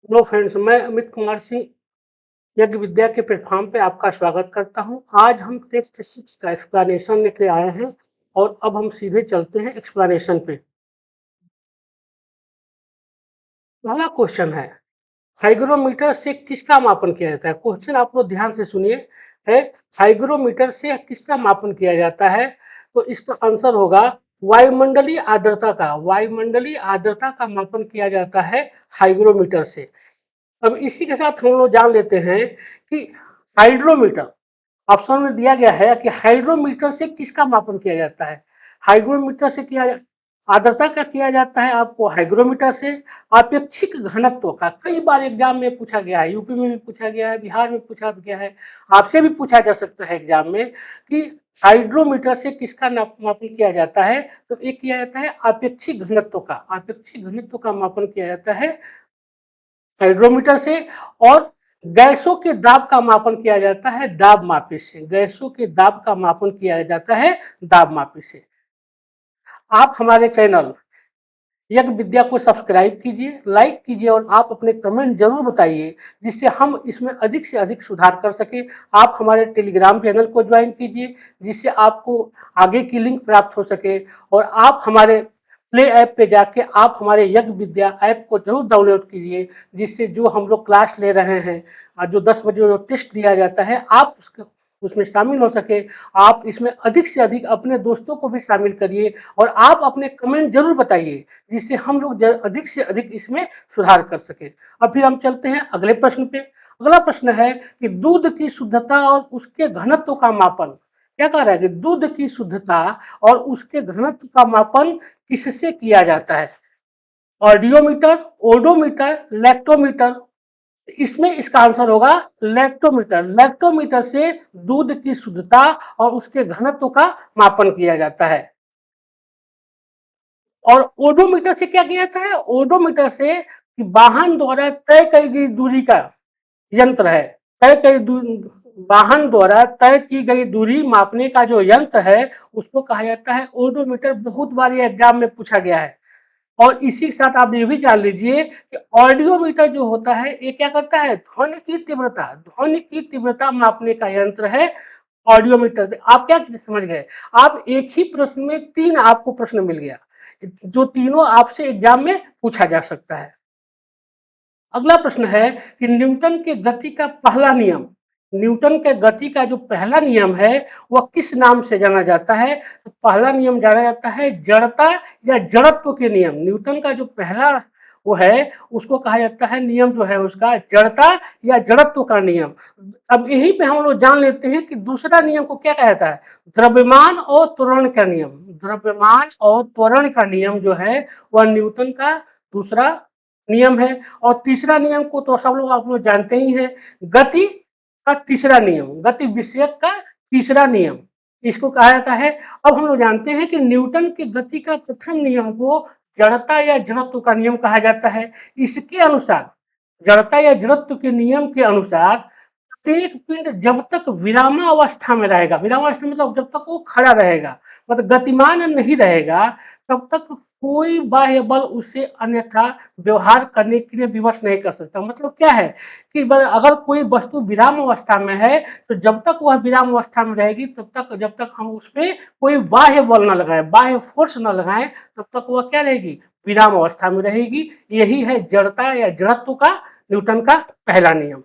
Hello friends, मैं अमित कुमार सिंह यज्ञ विद्या के प्लेटफॉर्म पे आपका स्वागत करता हूं। आज हम टेस्ट 6 का एक्सप्लेनेशन लेके आए हैं और अब हम सीधे चलते हैं एक्सप्लेनेशन पे। पहला क्वेश्चन है, हाइग्रोमीटर से किसका मापन किया जाता है? क्वेश्चन आप लोग ध्यान से सुनिए। है, हाइग्रोमीटर से किसका मापन किया जाता है? तो इसका आंसर होगा वायुमंडलीय आर्द्रता का। वायुमंडलीय आर्द्रता का मापन किया जाता है हाइग्रोमीटर से। अब इसी के साथ हम लोग जान लेते हैं कि हाइड्रोमीटर, ऑप्शन में दिया गया है कि हाइड्रोमीटर से किसका मापन किया जाता है। हाइग्रोमीटर से किया आर्द्रता का किया जाता है आपको हाइग्रोमीटर से। अपेक्षिक घनत्व का कई बार एग्जाम में पूछा गया है, यूपी में भी पूछा गया है, बिहार में पूछा गया है, आपसे भी पूछा जा सकता है एग्जाम में कि हाइड्रोमीटर से किसका मापन किया जाता है। तो एक किया जाता है अपेक्षिक घनत्व का। अपेक्षिक घनत्व का मापन किया जाता है हाइड्रोमीटर से। और गैसों के दाब का मापन किया जाता है दाब मापी से। गैसों के दाब का मापन किया जाता है दाब मापी से। आप हमारे चैनल यज्ञ विद्या को सब्सक्राइब कीजिए, लाइक कीजिए और आप अपने कमेंट जरूर बताइए जिससे हम इसमें अधिक से अधिक सुधार कर सके। आप हमारे टेलीग्राम चैनल को ज्वाइन कीजिए जिससे आपको आगे की लिंक प्राप्त हो सके। और आप हमारे प्ले ऐप पे जाके आप हमारे यज्ञ विद्या ऐप को जरूर डाउनलोड कीजिए जिससे जो हम लोग क्लास ले रहे हैं और जो 10 बजे जो टेस्ट दिया जाता है आप उसमें शामिल हो सके। आप इसमें अधिक से अधिक अपने दोस्तों को भी शामिल करिए और आप अपने कमेंट जरूर बताइए जिससे हम लोग अधिक से अधिक इसमें सुधार कर सके। अब फिर हम चलते हैं अगले प्रश्न पे। अगला प्रश्न है कि दूध की शुद्धता और उसके घनत्व का मापन। क्या कह रहा है कि दूध की शुद्धता और उसके घनत्व का मापन किससे किया जाता है? Audiometer, odometer, lactometer. इसमें इसका आंसर होगा लैक्टोमीटर। लैक्टोमीटर से दूध की शुद्धता और उसके घनत्व का मापन किया जाता है। और ओडोमीटर से क्या किया जाता है? ओडोमीटर से वाहन द्वारा तय की गई दूरी का यंत्र है। तय की वाहन द्वारा तय की गई दूरी मापने का जो यंत्र है उसको कहा जाता है ओडोमीटर। बहुत बार ये एग्जाम में पूछा गया है। और इसी के साथ आप ये भी जान लीजिए कि ऑडियोमीटर जो होता है ये क्या करता है? ध्वनि की तीव्रता, ध्वनि की तीव्रता मापने का यंत्र है ऑडियोमीटर। आप क्या समझ गए? आप एक ही प्रश्न में 3 आपको प्रश्न मिल गया जो तीनों आपसे एग्जाम में पूछा जा सकता है। अगला प्रश्न है कि न्यूटन के गति का पहला नियम, न्यूटन के गति का जो पहला नियम है वह किस नाम से जाना जाता है? तो पहला नियम जाना जाता है जड़ता या जड़त्व के नियम। न्यूटन का जो पहला वो है उसको कहा जाता है, नियम जो है उसका जड़ता या जड़त्व का नियम। अब यही पे हम लोग जान लेते हैं कि दूसरा नियम को क्या कहा जाता है? द्रव्यमान और त्वरण का नियम। द्रव्यमान और त्वरण का नियम जो है वह न्यूटन का दूसरा नियम है। और तीसरा नियम को तो सब लोग आप लोग जानते ही हैं, गति का तीसरा नियम, गति विषयक का तीसरा नियम इसको कहा जाता है। अब हम लोग जानते हैं कि न्यूटन की गति का प्रथम नियम को जड़ता या जड़त्व का नियम कहा जाता है। इसके अनुसार जड़ता या जड़त्व के नियम के अनुसार प्रत्येक पिंड जब तक विरामावस्था में रहेगा, विरामावस्था मतलब जब तक वो खड़ा रहेगा, मतलब गतिमान नहीं रहेगा, तब तक कोई बाह्य बल उसे अन्यथा व्यवहार करने के लिए विवश नहीं कर सकता। मतलब क्या है कि अगर कोई वस्तु विराम अवस्था में है तो जब तक वह विराम अवस्था में रहेगी तब तक, जब तक हम उस पर कोई बाह्य बल न लगाए, बाह्य फोर्स न लगाए, तब तक वह क्या रहेगी? विराम अवस्था में रहेगी। यही है जड़ता या जड़त्व का न्यूटन का पहला नियम।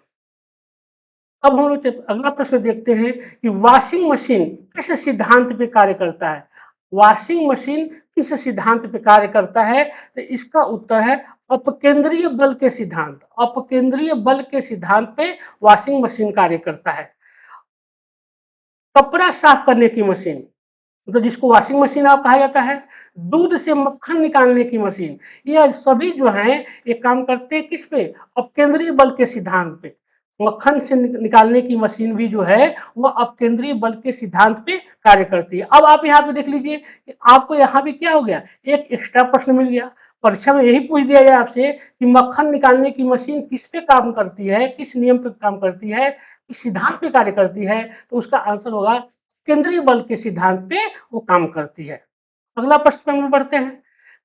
अब हम लोग अगला प्रश्न देखते हैं कि वॉशिंग मशीन किस सिद्धांत पे कार्य करता है? वॉशिंग मशीन किस सिद्धांत पे कार्य करता है? तो इसका उत्तर है अपकेंद्रीय बल के सिद्धांत। अपकेंद्रीय बल के सिद्धांत पे वॉशिंग मशीन कार्य करता है। कपड़ा साफ करने की मशीन, तो जिसको वॉशिंग मशीन आप कहा जाता है, दूध से मक्खन निकालने की मशीन, ये सभी जो हैं ये काम करते हैं किस पे? अपकेंद्रीय बल के सिद्धांत पे। मक्खन से निकालने की मशीन भी जो है वह अपकेंद्रीय बल के सिद्धांत पे कार्य करती है। अब आप यहाँ पे देख लीजिए कि आपको यहाँ पे क्या हो गया, एक एक्स्ट्रा प्रश्न मिल गया। परीक्षा में यही पूछ दिया जाए आपसे कि मक्खन निकालने की मशीन किस पे काम करती है, किस नियम पे काम करती है, किस सिद्धांत पे कार्य करती है, तो उसका आंसर होगा केंद्रीय बल के सिद्धांत पे वो काम करती है। अगला प्रश्न पे हम बढ़ते हैं।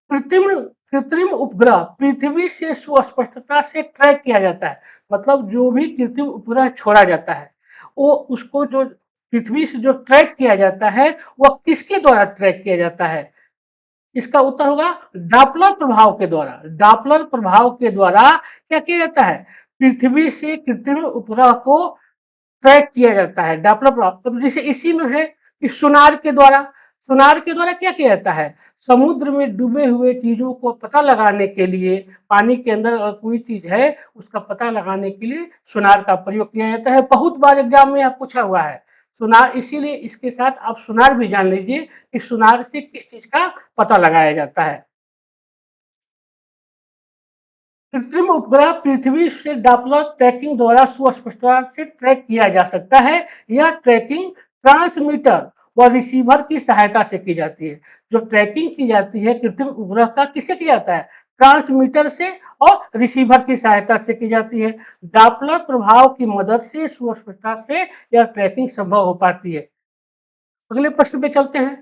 कृत्रिम कृत्रिम उपग्रह पृथ्वी से सुस्पष्टता से ट्रैक किया जाता है। मतलब जो भी कृत्रिम उपग्रह छोड़ा जाता है, वो उसको जो पृथ्वी से जो ट्रैक किया जाता है, वह किसके द्वारा ट्रैक किया जाता है? इसका उत्तर होगा डॉपलर प्रभाव के द्वारा। डॉपलर प्रभाव के द्वारा क्या किया जाता है? पृथ्वी से कृत्रिम उपग्रह को ट्रैक किया जाता है। डॉपलर प्रभाव, अब जैसे इसी में है कि सोनार के द्वारा क्या किया जाता है? समुद्र में डूबे हुए चीजों को पता लगाने के लिए, पानी के अंदर अगर कोई चीज है उसका पता लगाने के लिए सोनार का प्रयोग किया जाता है। बहुत बार एग्जाम में यह पूछा हुआ है सोनार, इसीलिए इसके साथ आप सोनार भी जान लीजिए कि सोनार से किस चीज का पता लगाया जाता है। कृत्रिम उपग्रह पृथ्वी से डॉपलर ट्रैकिंग द्वारा सुस्पष्टता से ट्रैक किया जा सकता है। यह ट्रैकिंग ट्रांसमीटर व रिसीवर की सहायता से की जाती है। जो ट्रैकिंग की जाती है कृत्रिम उपग्रह का, किससे किया जाता है? ट्रांसमीटर से और रिसीवर की सहायता से की जाती है। डॉपलर प्रभाव की मदद से सुस्पष्टता से यह ट्रैकिंग संभव हो पाती है। अगले प्रश्न पे चलते हैं।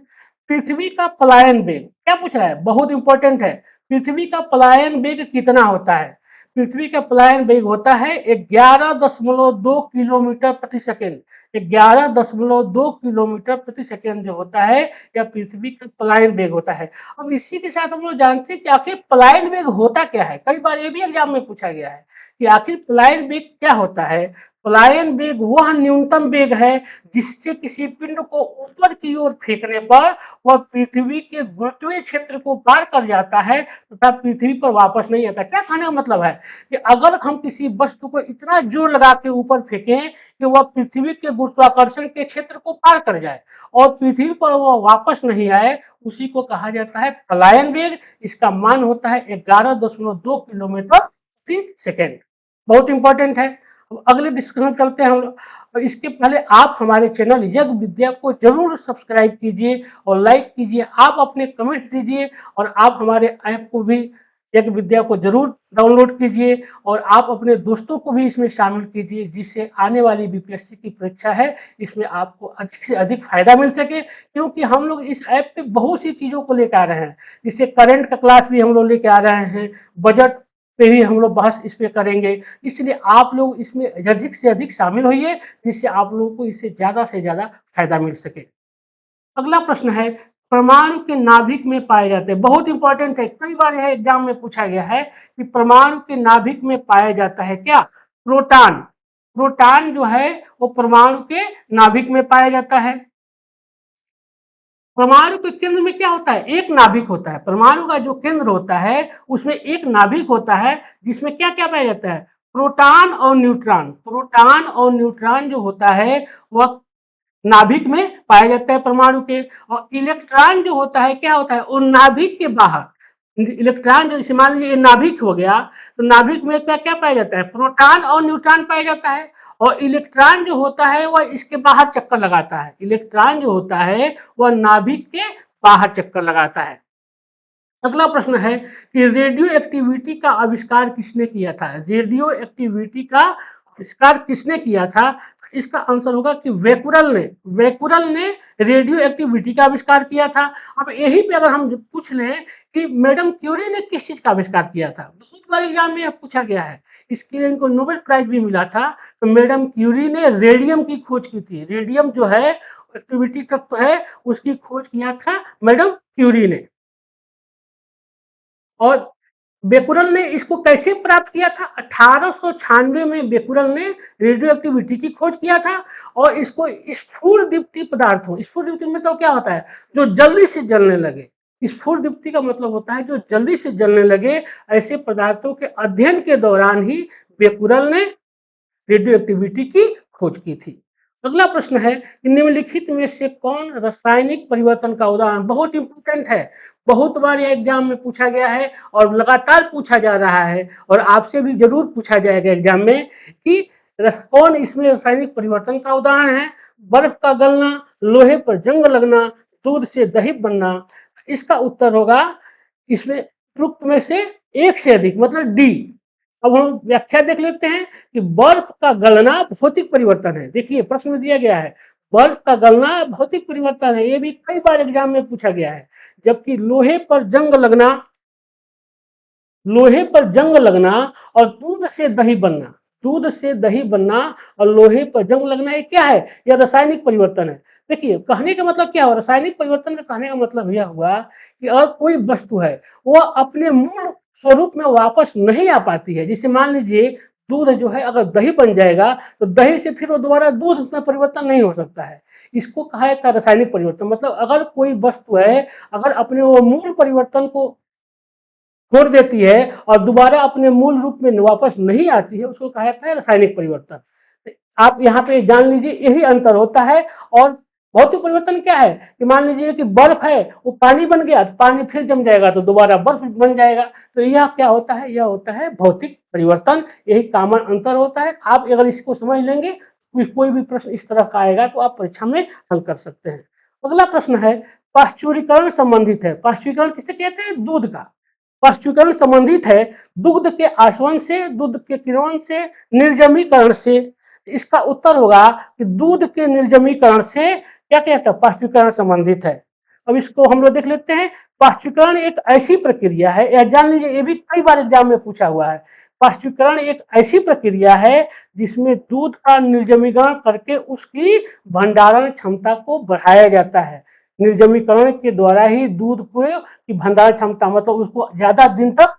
पृथ्वी का पलायन वेग क्या पूछ रहा है? बहुत इंपॉर्टेंट है। पृथ्वी का पलायन वेग कितना होता है? पृथ्वी का पलायन वेग होता है 11.2 किलोमीटर प्रति सेकेंड। 11.2 किलोमीटर प्रति सेकेंड जो होता है, यह पृथ्वी का पलायन वेग होता है। अब इसी के साथ हम लोग जानते हैं कि आखिर पलायन वेग होता क्या है। कई बार ये भी एग्जाम में पूछा गया है कि आखिर पलायन वेग क्या होता है। पलायन वेग वह न्यूनतम वेग है जिससे किसी पिंड को ऊपर की ओर फेंकने पर वह पृथ्वी के गुरुत्वीय क्षेत्र को पार कर जाता है तथा पृथ्वी पर वापस नहीं आता। क्या कहने का मतलब है कि अगर हम किसी वस्तु को इतना जोर लगा के ऊपर फेंकें कि वह पृथ्वी के गुरुत्वाकर्षण के क्षेत्र को पार कर जाए और पृथ्वी पर वह वापस नहीं आए, उसी को कहा जाता है पलायन वेग। इसका मान होता है 11.2 किलोमीटर प्रति सेकेंड। बहुत इंपॉर्टेंट है। अब अगले डिस्कशन चलते हैं हम लोग। और इसके पहले आप हमारे चैनल यज्ञ विद्या को जरूर सब्सक्राइब कीजिए और लाइक कीजिए। आप अपने कमेंट दीजिए और आप हमारे ऐप को भी, यज्ञ विद्या को जरूर डाउनलोड कीजिए और आप अपने दोस्तों को भी इसमें शामिल कीजिए, जिससे आने वाली बीपीएससी की परीक्षा है इसमें आपको अधिक से अधिक फायदा मिल सके। क्योंकि हम लोग इस ऐप पे बहुत सी चीज़ों को लेकर आ रहे हैं। जैसे करंट का क्लास भी हम लोग लेके आ रहे हैं, बजट पे भी हम लोग बहस इस पे करेंगे। इसलिए आप लोग इसमें अधिक से अधिक शामिल होइए, जिससे आप लोगों को इससे ज़्यादा से ज़्यादा फायदा मिल सके। अगला प्रश्न है, परमाणु के नाभिक में पाए जाते हैं। बहुत इंपॉर्टेंट है, कई बार यह एग्जाम में पूछा गया है कि परमाणु के नाभिक में पाया जाता है क्या? प्रोटॉन। प्रोटॉन जो है वो परमाणु के नाभिक में पाया जाता है। परमाणु के केंद्र में क्या होता है? एक नाभिक होता है। परमाणु का जो केंद्र होता है उसमें एक नाभिक होता है, जिसमें क्या क्या पाया जाता है? प्रोटॉन और न्यूट्रॉन। प्रोटॉन और न्यूट्रॉन जो होता है वह नाभिक में पाया जाता है परमाणु के। और इलेक्ट्रॉन जो होता है क्या होता है? वो नाभिक के बाहर। इलेक्ट्रॉन जो, जैसे मान लीजिए ये नाभिक हो गया, तो नाभिक में क्या क्या पाया जाता है? प्रोटॉन और न्यूट्रॉन पाया जाता है। और इलेक्ट्रॉन जो होता है वह इसके बाहर चक्कर लगाता है। इलेक्ट्रॉन जो होता है वह नाभिक के बाहर चक्कर लगाता है। अगला प्रश्न है कि रेडियो एक्टिविटी का आविष्कार किसने किया था? रेडियो एक्टिविटी का आविष्कार किसने किया था? इसका आंसर होगा कि वेकुरल ने रेडियो एक्टिविटी का आविष्कार किया था। अब यही पे अगर हम पूछ लें कि मैडम क्यूरी ने किस चीज का आविष्कार किया था, बहुत बार एग्जाम में यह पूछा गया है, इसके लिए इनको नोबेल प्राइज भी मिला था। तो मैडम क्यूरी ने रेडियम की खोज की थी। रेडियम जो है एक्टिविटी तत्व है, उसकी खोज किया था मैडम क्यूरी ने। और बेकुरल ने इसको कैसे प्राप्त किया था? 1896 में बेकुरल ने रेडियो एक्टिविटी की खोज किया था और इसको स्फुर पदार्थों, स्फुर मतलब क्या होता है? जो जल्दी से जलने लगे। स्फुर का मतलब होता है जो जल्दी से जलने लगे। ऐसे पदार्थों के अध्ययन के दौरान ही बेकुरल ने रेडियो एक्टिविटी की खोज की थी। अगला प्रश्न है कि निम्नलिखित में से कौन रासायनिक परिवर्तन का उदाहरण? बहुत इंपॉर्टेंट है, बहुत बार यह एग्जाम में पूछा गया है और लगातार पूछा जा रहा है और आपसे भी जरूर पूछा जाएगा एग्जाम में कि कौन इसमें रासायनिक परिवर्तन का उदाहरण है? बर्फ का गलना, लोहे पर जंग लगना, दूध से दही बनना। इसका उत्तर होगा इसमें उपरोक्त में से एक से अधिक, मतलब डी। अब हम व्याख्या देख लेते हैं कि बर्फ का गलना भौतिक परिवर्तन है। देखिए प्रश्न में दिया गया है बर्फ का गलना भौतिक परिवर्तन है, ये भी कई बार एग्जाम में पूछा गया है। जबकि लोहे पर जंग लगना लोहे पर जंग लगना और दूध से दही बनना, दूध से दही बनना और लोहे पर जंग लगना, ये क्या है? यह रासायनिक परिवर्तन है। देखिए, कहने का मतलब क्या हुआ? रासायनिक परिवर्तन का कहने का मतलब यह हुआ कि अगर कोई वस्तु है, वह अपने मूल स्वरूप में वापस नहीं आ पाती है। जैसे मान लीजिए दूध जो है अगर दही बन जाएगा, तो दही से फिर वो दोबारा दूध में परिवर्तन नहीं हो सकता है। इसको कहा जाता है रासायनिक परिवर्तन। मतलब अगर कोई वस्तु है, अगर अपने वो मूल परिवर्तन को छोड़ देती है और दोबारा अपने मूल रूप में वापस नहीं आती है, उसको कहा जाता है रासायनिक परिवर्तन। आप यहाँ पे जान लीजिए यही अंतर होता है। और भौतिक परिवर्तन क्या है कि मान लीजिए कि बर्फ है, वो पानी बन गया तो पानी फिर जम जाएगा तो दोबारा बर्फ बन जाएगा। तो यह क्या होता है? यह होता है भौतिक परिवर्तन। यही कॉमन अंतर होता है। आप अगर इसको समझ लेंगे, कोई भी प्रश्न इस तरह का आएगा तो आप परीक्षा में हल कर सकते हैं। अगला प्रश्न है पाश्चुरीकरण संबंधित है। पाश्चुरीकरण किसे कहते हैं? दूध का। पाश्चुरीकरण संबंधित है दुग्ध के आसवन से, दूध के किण्वन से, निर्जमीकरण से। इसका उत्तर होगा कि दूध के निर्जमीकरण से क्या कहता है? पाश्चुरीकरण संबंधित है। अब इसको हम लोग देख लेते हैं। पाश्चुरीकरण एक ऐसी प्रक्रिया है, यह जान लीजिए, ये भी कई बार एग्जाम में पूछा हुआ है। पाश्चुरीकरण एक ऐसी प्रक्रिया है जिसमें दूध का निर्जमीकरण करके उसकी भंडारण क्षमता को बढ़ाया जाता है। निर्जमीकरण के द्वारा ही दूध को की भंडारण क्षमता, मतलब उसको ज्यादा दिन तक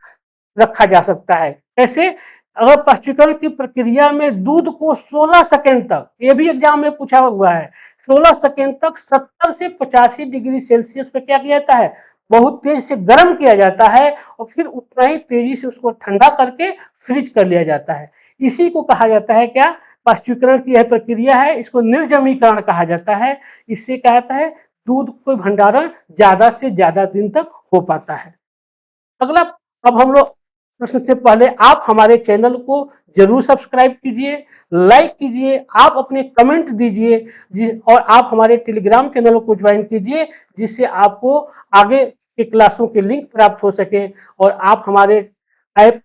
रखा जा सकता है। कैसे? अगर पाश्चुरीकरण की प्रक्रिया में दूध को 16 सेकेंड तक, ये भी एग्जाम में पूछा हुआ है, 16 सेकेंड तक 70 से 85 डिग्री सेल्सियस पे क्या किया जाता है? बहुत तेज से गर्म किया जाता है और फिर उतना ही तेजी से उसको ठंडा करके फ्रीज कर लिया जाता है। इसी को कहा जाता है क्या? पाश्चुरीकरण की यह प्रक्रिया है, इसको निर्जमीकरण कहा जाता है। इससे क्या होता है? दूध को भंडारण ज्यादा से ज्यादा दिन तक हो पाता है। अगला, अब हम लोग प्रश्न से पहले आप हमारे चैनल को जरूर सब्सक्राइब कीजिए, लाइक कीजिए, आप अपने कमेंट दीजिए और आप हमारे टेलीग्राम चैनल को ज्वाइन कीजिए, जिससे आपको आगे के क्लासों के लिंक प्राप्त हो सके। और आप हमारे ऐप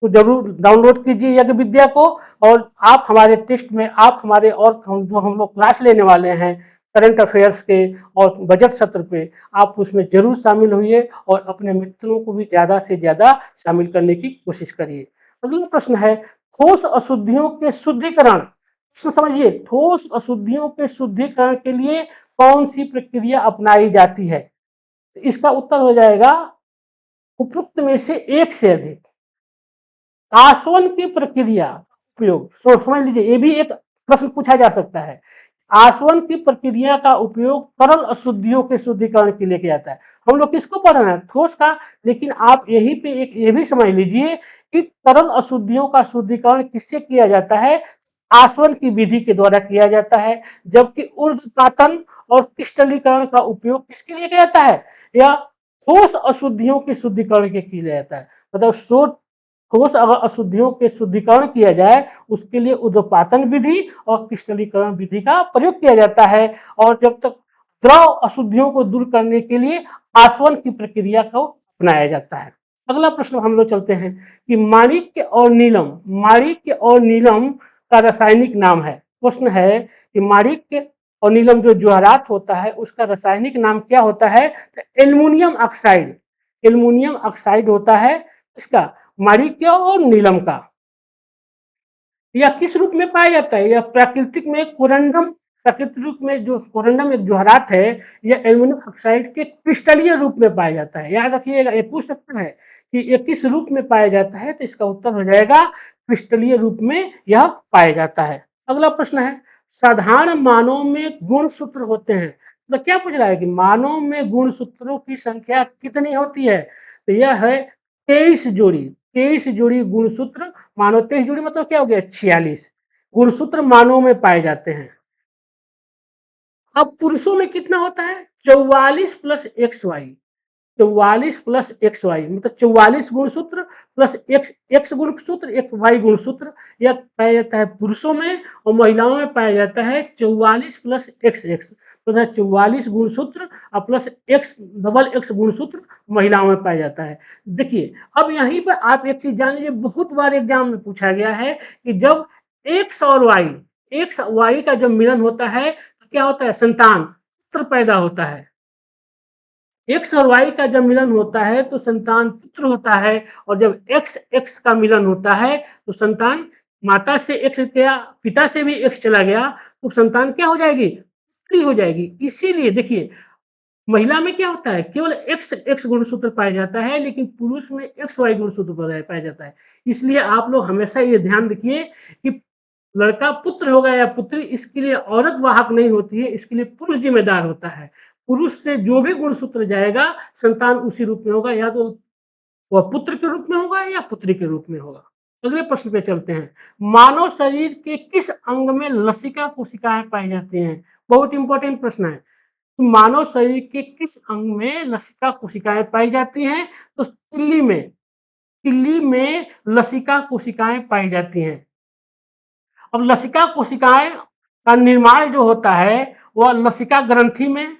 को जरूर डाउनलोड कीजिए यज्ञ विद्या को। और आप हमारे टेस्ट में, आप हमारे और जो हम लोग क्लास लेने वाले हैं करंट अफेयर्स के और बजट सत्र पे, आप उसमें जरूर शामिल होइए और अपने मित्रों को भी ज्यादा से ज्यादा शामिल करने की कोशिश करिए। अगला प्रश्न है ठोस अशुद्धियों के शुद्धिकरण। प्रश्न समझिए, ठोस अशुद्धियों के शुद्धिकरण के लिए कौन सी प्रक्रिया अपनाई जाती है? इसका उत्तर हो जाएगा उपयुक्त में से एक से अधिक। आसवन की प्रक्रिया उपयोग, समझ लीजिए, ये भी एक प्रश्न पूछा जा सकता है। आसवन की प्रक्रिया का उपयोग तरल अशुद्धियों के शुद्धिकरण के लिए किया जाता है। हम लोग किसको पढ़ रहे हैं? ठोस का। लेकिन आप यहीं पे एक ये भी समझ लीजिए कि तरल अशुद्धियों का शुद्धिकरण किससे किया जाता है? आसवन की विधि के द्वारा किया जाता है। जबकि ऊर्ध्वपातन और क्रिस्टलीकरण का उपयोग किसके लिए किया जाता है? या ठोस अशुद्धियों के शुद्धिकरण के किया जाता है। मतलब ठोस अगर अशुद्धियों के शुद्धिकरण किया जाए, उसके लिए ऊर्ध्वपातन विधि और क्रिस्टलीकरण विधि का प्रयोग किया जाता है। और जब तक द्रव अशुद्धियों को दूर करने के लिए आसवन की प्रक्रिया को अपनाया जाता है। अगला प्रश्न हम लोग चलते हैं कि माणिक्य और नीलम, माणिक्य और नीलम का रासायनिक नाम है। प्रश्न है कि माणिक्य और नीलम जो ज्वारात होता है, उसका रासायनिक नाम क्या होता है? तो एल्युमिनियम ऑक्साइड, एल्युमिनियम ऑक्साइड होता है इसका, माणिक्य और नीलम का। यह किस रूप में पाया जाता है? यह प्राकृतिक में कोरंडम, प्राकृतिक रूप में जो कोरंडम एक ज्वारात है, यह एल्युमिनियम ऑक्साइड के क्रिस्टलीय रूप में पाया जाता है। याद रखिएगा, ये पूछ सकता है कि यह किस रूप में पाया जाता है, तो इसका उत्तर हो जाएगा क्रिस्टलीय रूप में यह पाया जाता है। अगला प्रश्न है साधारण मानों में गुण सूत्र होते हैं। तो क्या पूछ रहा है कि मानों में गुण सूत्रों की संख्या कितनी होती है? तो यह है 23 जोड़ी। 23 जोड़ी गुणसूत्र मानव, 23 जोड़ी मतलब क्या हो गया? 46 गुणसूत्र मानव में पाए जाते हैं। अब पुरुषों में कितना होता है? 44 plus X Y, 44 plus X Y मतलब 44 गुणसूत्र प्लस एक्स, एक्स गुणसूत्र, एक वाई गुणसूत्र, यह पाया जाता है पुरुषों में। और महिलाओं में पाया जाता है 44 प्लस एक्स एक्स, तो 44 गुणसूत्र और प्लस एक्स डबल एक्स गुणसूत्र महिलाओं में पाया जाता है। देखिए, अब यहीं पर आप एक चीज जान लीजिए, बहुत बार एग्जाम में पूछा गया है कि जब एक्स और वाई, एक्स वाई का जब मिलन होता है तो क्या होता है? संतान, पुत्र पैदा होता है। एक्स और वाई का जब मिलन होता है तो संतान पुत्र होता है, और जब एक्स एक्स का मिलन होता है तो संतान, माता से एक्स गया, पिता से भी एक्स चला गया, तो संतान क्या हो जाएगी? पुत्री हो जाएगी। इसीलिए देखिए, महिला में क्या होता है? केवल एक्स एक्स गुणसूत्र पाया जाता है, लेकिन पुरुष में एक्स वाई गुणसूत्र पाया जाता है। इसलिए आप लोग हमेशा ये ध्यान रखिए कि लड़का पुत्र होगा या पुत्री, इसके लिए औरत वाहक नहीं होती है, इसके लिए पुरुष जिम्मेदार होता है। पुरुष से जो भी गुणसूत्र जाएगा, संतान उसी रूप में होगा, या तो वह पुत्र के रूप में होगा या पुत्री के रूप में होगा। अगले प्रश्न पे चलते हैं। मानव शरीर के किस अंग में लसिका कोशिकाएं पाई जाती हैं? बहुत इंपॉर्टेंट प्रश्न है। तो मानव शरीर के किस अंग में लसिका कोशिकाएं पाई जाती हैं? तो तिल्ली में लसिका कोशिकाएं पाई जाती हैं। अब लसिका कोशिकाएं का निर्माण जो होता है वह लसिका ग्रंथि में,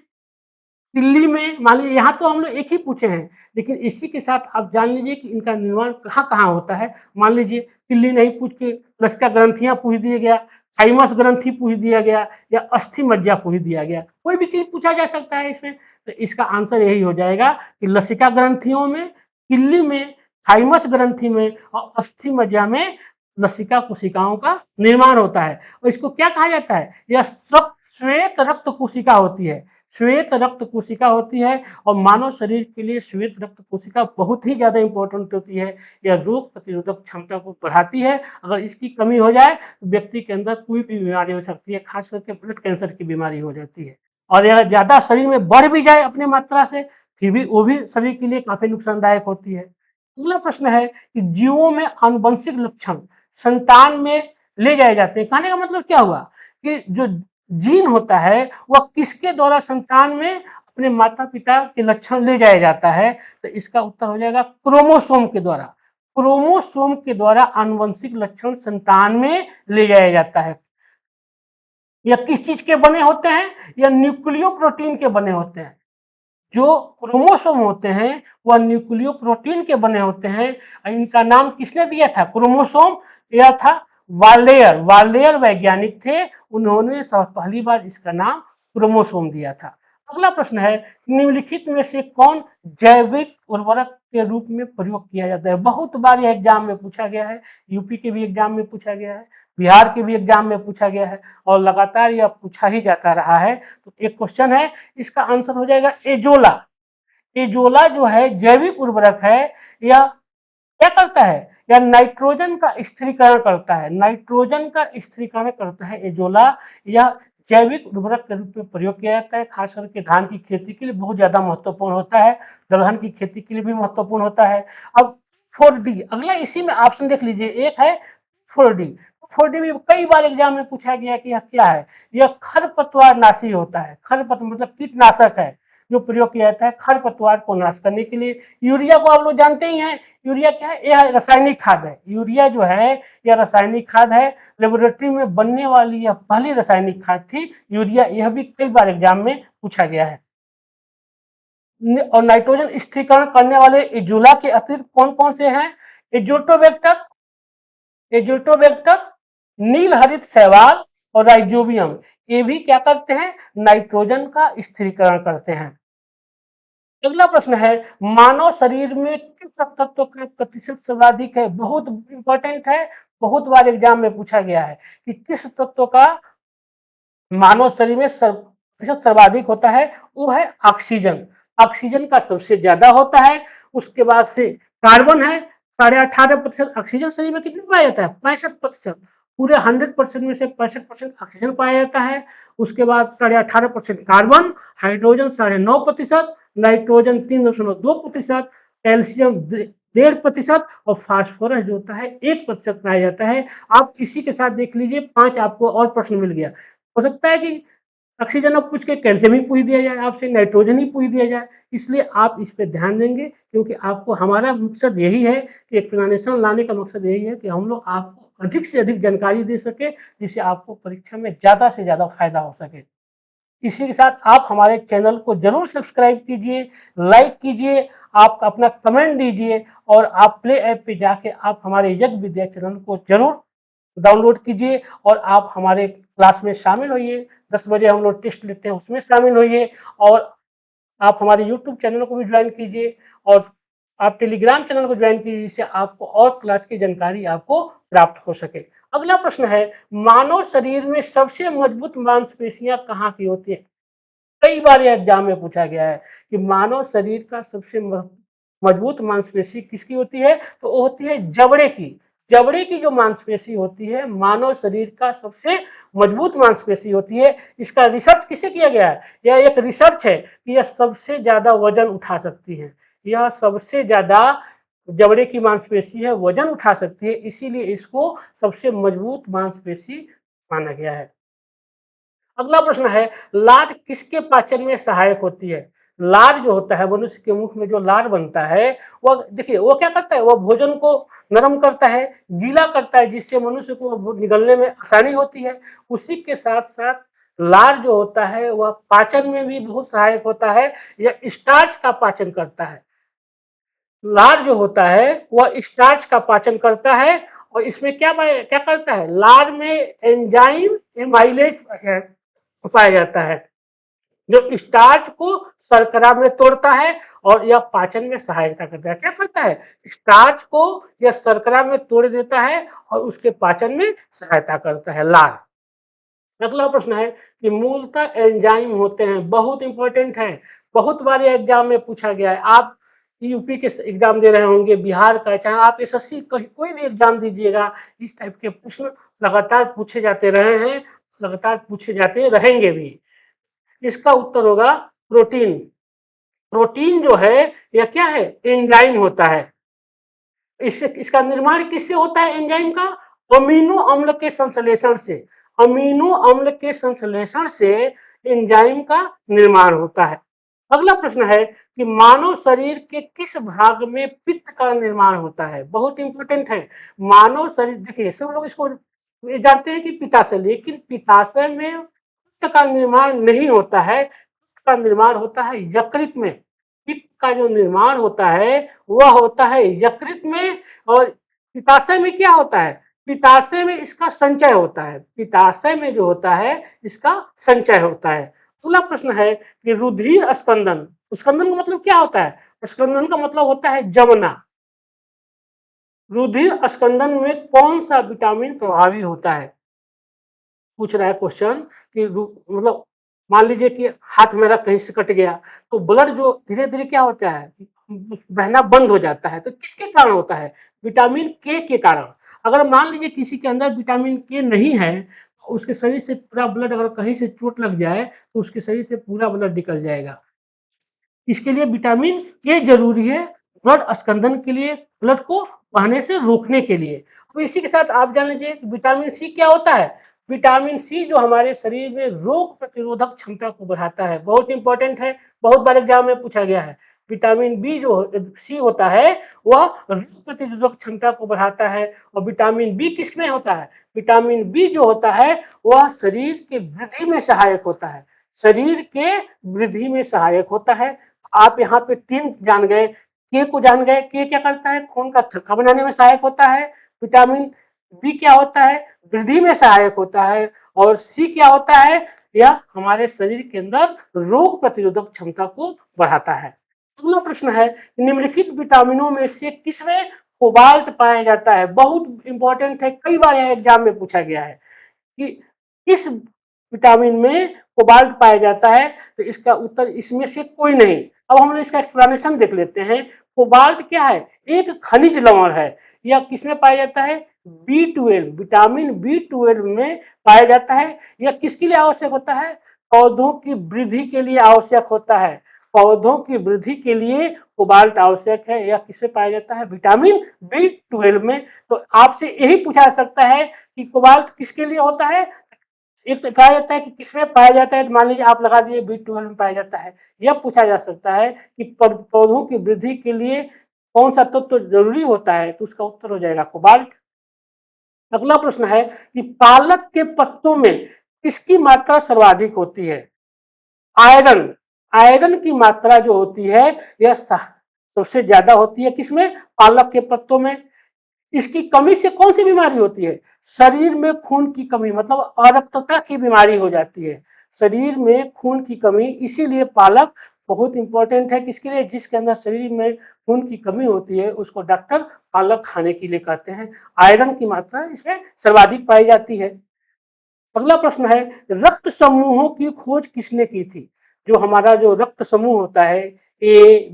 तिल्ली में, मान लीजिए यहाँ तो हम लोग एक ही पूछे हैं, लेकिन इसी के साथ आप जान लीजिए कि इनका निर्माण कहाँ कहाँ होता है। मान लीजिए तिल्ली नहीं पूछ के लसिका ग्रंथियां पूछ दिया गया, थाइमस ग्रंथि पूछ दिया गया, या अस्थि मज्जा पूछ दिया गया, कोई भी चीज पूछा जा सकता है इसमें। तो इसका आंसर यही हो जाएगा कि लसिका ग्रंथियों में, तिल्ली में, थाइमस ग्रंथि में और अस्थि मज्जा में लसिका कोशिकाओं का निर्माण होता है। और इसको क्या कहा जाता है? यह श्वेत रक्त कोशिका होती है, श्वेत रक्त कोशिका होती है। और मानव शरीर के लिए श्वेत रक्त कोशिका बहुत ही ज्यादा इंपॉर्टेंट होती है। यह रोग प्रतिरोधक क्षमता को बढ़ाती है। अगर इसकी कमी हो जाए तो व्यक्ति के अंदर कोई भी बीमारी हो सकती है, खास करके ब्लड कैंसर की बीमारी हो जाती है। और यह ज्यादा शरीर में बढ़ भी जाए अपनी मात्रा से, फिर भी वो भी शरीर के लिए काफी नुकसानदायक होती है। अगला प्रश्न है कि जीवों में आनुवंशिक लक्षण संतान में ले जाए जाते हैं। कहने का मतलब क्या हुआ कि जो जीन होता है वह किसके द्वारा संतान में अपने माता पिता के लक्षण ले जाया जाता है? तो इसका उत्तर हो जाएगा क्रोमोसोम के द्वारा। क्रोमोसोम के द्वारा आनुवंशिक लक्षण संतान में ले जाया जाता है। यह किस चीज के बने होते हैं? यह न्यूक्लियो प्रोटीन के बने होते हैं। जो क्रोमोसोम होते हैं वह न्यूक्लियो प्रोटीन के बने होते हैं। इनका नाम किसने दिया था क्रोमोसोम? यह था वालेयर। वालेयर वैज्ञानिक थे, उन्होंने पहली बार इसका नाम क्रोमोसोम दिया था। अगला प्रश्न है, निम्नलिखित में से कौन जैविक उर्वरक के रूप में प्रयोग किया जाता है? बहुत बार यह एग्जाम में पूछा गया है, यूपी के भी एग्जाम में पूछा गया है, बिहार के भी एग्जाम में पूछा गया है, और लगातार यह पूछा ही जाता रहा है। तो एक क्वेश्चन है, इसका आंसर हो जाएगा एजोला। एजोला जो है जैविक उर्वरक है, यह क्या करता है? या नाइट्रोजन का स्थिरीकरण करता है, नाइट्रोजन का स्थिरीकरण करता है एजोला। यह जैविक उर्वरक के रूप में प्रयोग किया जाता है, खास करके धान की खेती के लिए बहुत ज्यादा महत्वपूर्ण होता है, दलहन की खेती के लिए भी महत्वपूर्ण होता है। अब 4D, अगला इसी में ऑप्शन देख लीजिए, एक है 4D। 4D में कई बार एग्जाम में पूछा गया कि यह क्या है? यह खरपतवार नाशी होता है। खरपतवार मतलब कीटनाशक है जो प्रयोग किया जाता है खरपतवार को नाश करने के लिए। यूरिया को आप लोग जानते ही हैं, यूरिया क्या है? यह रासायनिक खाद है। यूरिया जो है यह रासायनिक खाद है, लेबोरेटरी में बनने वाली यह पहली रासायनिक खाद थी यूरिया। यह भी कई बार एग्जाम में पूछा गया है। और नाइट्रोजन स्थिरीकरण करने वाले एजोला के अतिरिक्त कौन कौन से हैं? एजोटोबैक्टर, एजोटोबैक्टर, नील हरित शैवाल और राइजोबियम, ये भी क्या करते हैं? नाइट्रोजन का स्थिरीकरण करते हैं। अगला प्रश्न है, मानव शरीर में किस तत्व का प्रतिशत सर्वाधिक है? बहुत इंपॉर्टेंट है, बहुत बार एग्जाम में पूछा गया है कि किस तत्व का मानव शरीर में प्रतिशत सर्वाधिक होता है? वो है ऑक्सीजन। ऑक्सीजन का सबसे ज्यादा होता है। उसके बाद से कार्बन है 18.5%। ऑक्सीजन शरीर में कितने पाया जाता है? 65%। पूरे 100% में से 65% ऑक्सीजन पाया जाता है। उसके बाद 18.5% कार्बन, हाइड्रोजन 9.5%, नाइट्रोजन 3.2%, कैल्शियम 1.5% और फास्फोरस जो होता है 1% पाया जाता है। आप इसी के साथ देख लीजिए, 5 आपको और प्रश्न मिल गया। हो सकता है कि ऑक्सीजन अब पूछ के कैल्शियम ही पूछ दिया जाए आपसे, नाइट्रोजन ही पूछ दिया जाए। इसलिए आप इस पे ध्यान देंगे, क्योंकि आपको हमारा मकसद यही है कि एक्सप्लेनेशन लाने का मकसद यही है कि हम लोग आपको अधिक से अधिक जानकारी दे सके, जिससे आपको परीक्षा में ज़्यादा से ज़्यादा फायदा हो सके। इसी के साथ आप हमारे चैनल को जरूर सब्सक्राइब कीजिए, लाइक कीजिए, आप अपना कमेंट दीजिए, और आप प्ले ऐप पे जाके आप हमारे यज्ञ विद्या चैनल को जरूर डाउनलोड कीजिए और आप हमारे क्लास में शामिल होइए। 10 बजे हम लोग टेस्ट लेते हैं, उसमें शामिल होइए। और आप हमारे यूट्यूब चैनल को भी ज्वाइन कीजिए और आप टेलीग्राम चैनल को ज्वाइन कीजिए, जिससे आपको और क्लास की जानकारी आपको प्राप्त हो सके। अगला प्रश्न है, मानव शरीर में सबसे मजबूत मांसपेशियां कहाँ की होती है? कई बार यह एग्जाम में पूछा गया है कि मानव शरीर का सबसे मजबूत मांसपेशी किसकी होती है, तो वो होती है जबड़े की। जबड़े की जो मांसपेशी होती है मानव शरीर का सबसे मजबूत मांसपेशी होती है। इसका रिसर्च किसे किया गया है? यह एक रिसर्च है कि यह सबसे ज्यादा वजन उठा सकती है। यह सबसे ज्यादा जबड़े की मांसपेशी है, वजन उठा सकती है, इसीलिए इसको सबसे मजबूत मांसपेशी माना गया है। अगला प्रश्न है, लार किसके पाचन में सहायक होती है? लार जो होता है, मनुष्य के मुख में जो लार बनता है, वह देखिए वो क्या करता है, वह भोजन को नरम करता है, गीला करता है, जिससे मनुष्य को निगलने में आसानी होती है। उसी के साथ साथ लार जो होता है वह पाचन में भी बहुत सहायक होता है। यह स्टार्च का पाचन करता है। लार जो होता है वह स्टार्च का पाचन करता है, और इसमें क्या क्या करता है, लार में एंजाइम एमाइलेज पाया जाता है, जो स्टार्च को शर्करा में तोड़ता है और यह पाचन में सहायता करता है। क्या करता है, स्टार्च को यह शर्करा में तोड़ देता है और उसके पाचन में सहायता करता है लार। अगला प्रश्न है कि मूलतः एंजाइम होते हैं, बहुत इंपॉर्टेंट है, बहुत बार ये एग्जाम में पूछा गया है। आप यूपी के एग्जाम दे रहे होंगे, बिहार का, चाहे आप एसएससी कोई भी एग्जाम दीजिएगा, इस टाइप के प्रश्न लगातार पूछे जाते रहे हैं, लगातार पूछे जाते रहेंगे भी। इसका उत्तर होगा प्रोटीन। प्रोटीन जो है यह क्या है, एंजाइम होता है। इससे इसका निर्माण किससे होता है, एंजाइम का? अमीनो अम्ल के संश्लेषण से। अमीनो अम्ल के संश्लेषण से एंजाइम का निर्माण होता है। अगला प्रश्न है कि मानव शरीर के किस भाग में पित्त का निर्माण होता है? बहुत इंपॉर्टेंट है। मानव शरीर, देखिए सब लोग इसको ये जानते हैं कि पित्ताशय, लेकिन पित्ताशय में पित्त का निर्माण नहीं होता है। पित्त का निर्माण होता है यकृत में। पित्त का जो निर्माण होता है वह होता है यकृत में। और पित्ताशय में क्या होता है, पित्ताशय में इसका संचय होता है। पित्ताशय में जो होता है इसका संचय होता है। अगला प्रश्न है कि रुधिर स्कंदन, स्कंदन का मतलब क्या होता है? स्कंदन का मतलब होता है जमना। रुधिर स्कंदन में कौन सा विटामिन प्रभावी होता है? पूछ रहा है क्वेश्चन कि मतलब मान लीजिए कि हाथ मेरा कहीं से कट गया, तो ब्लड जो धीरे धीरे क्या होता है, बहना बंद हो जाता है, तो किसके कारण होता है? विटामिन के कारण। अगर मान लीजिए किसी के अंदर विटामिन के नहीं है, तो उसके शरीर से पूरा ब्लड, अगर कहीं से चोट लग जाए तो उसके शरीर से पूरा ब्लड निकल जाएगा। इसके लिए विटामिन के जरूरी है, ब्लड स्कंदन के लिए, ब्लड को बहने से रोकने के लिए। तो इसी के साथ आप जान लीजिए विटामिन सी क्या होता है। विटामिन सी जो हमारे शरीर में रोग प्रतिरोधक क्षमता को बढ़ाता है, बहुत इंपॉर्टेंट है, बहुत बार एग्जाम में पूछा गया है। विटामिन बी जो सी होता है वह रोग प्रतिरोधक क्षमता को बढ़ाता है। और विटामिन बी किसमें होता है? विटामिन बी जो होता है वह शरीर के वृद्धि में सहायक होता है। शरीर के वृद्धि में सहायक होता है। आप यहाँ पे 3 जान गए, के को जान गए, के क्या करता है, खून का थक्का बनाने में सहायक होता है। विटामिन बी क्या होता है, वृद्धि में सहायक होता है। और सी क्या होता है, यह हमारे शरीर के अंदर रोग प्रतिरोधक क्षमता को बढ़ाता है। अगला प्रश्न है, निम्नलिखित विटामिनों में से किसमें कोबाल्ट पाया जाता है? बहुत इंपॉर्टेंट है, कई बार यह एग्जाम में पूछा गया है कि किस विटामिन में कोबाल्ट पाया जाता है, तो इसका उत्तर इसमें से कोई नहीं। अब हम लोग इसका एक्सप्लेनेशन देख लेते हैं। कोबाल्ट क्या है, एक खनिज लवण है। यह किसमें पाया जाता है? B12, विटामिन B12 में पाया जाता है। यह किसके लिए आवश्यक होता है? पौधों की वृद्धि के लिए आवश्यक होता है। पौधों की वृद्धि के लिए कोबाल्ट आवश्यक है। यह किसमें पाया जाता है? विटामिन B12 में। तो आपसे यही पूछा जा सकता है कि कोबाल्ट किसके लिए होता है। एक तो कहा जाता है कि किसमें पाया जाता है, तो मान लीजिए आप लगा दिए B12 में पाया जाता है। यह पूछा जा सकता है कि पौधों की वृद्धि के लिए कौन सा तत्व तो जरूरी होता है, तो उसका उत्तर हो जाएगा कोबाल्ट। अगला प्रश्न है कि पालक के पत्तों में किसकी मात्रा सर्वाधिक होती है? आयरन। आयरन की मात्रा जो होती है यह सबसे ज्यादा होती है किसमें? पालक के पत्तों में। इसकी कमी से कौन सी बीमारी होती है? शरीर में खून की कमी, मतलब अरक्तता की बीमारी हो जाती है। शरीर में खून की कमी, इसीलिए पालक बहुत इंपॉर्टेंट है किसके लिए, जिसके अंदर शरीर में खून की कमी होती है उसको डॉक्टर पालक खाने के लिए कहते हैं। आयरन की मात्रा इसमें सर्वाधिक पाई जाती है। अगला प्रश्न है, रक्त समूहों की खोज किसने की थी? जो हमारा जो रक्त समूह होता है ए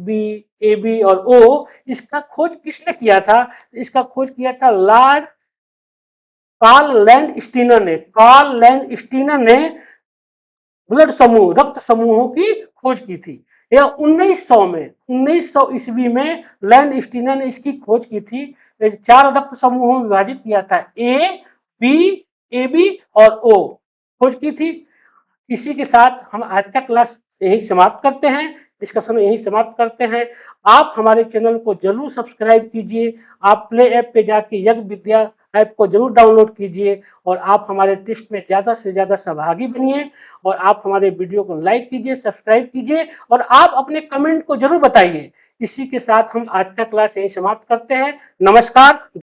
बी और ओ, इसका खोज किसने किया था? इसका खोज किया था लॉर्ड कार्ल लैंड स्टीनर ने। कार्ल लैंड स्टीनर ने ब्लड समूह, रक्त समूहों की खोज की थी। यह 1900 में, 1900 ईस्वी में लैंड स्टीनर ने इसकी खोज की थी। 4 रक्त समूहों में विभाजित किया था, ए बी और ओ खोज की थी। इसी के साथ हम आज का क्लास यही समाप्त करते हैं, डिस्कशन यही समाप्त करते हैं। आप हमारे चैनल को जरूर सब्सक्राइब कीजिए। आप प्ले ऐप पे जाके यज्ञ विद्या ऐप को जरूर डाउनलोड कीजिए और आप हमारे टेस्ट में ज़्यादा से ज़्यादा सहभागी बनिए। और आप हमारे वीडियो को लाइक कीजिए, सब्सक्राइब कीजिए और आप अपने कमेंट को जरूर बताइए। इसी के साथ हम आज का क्लास यही समाप्त करते हैं। नमस्कार।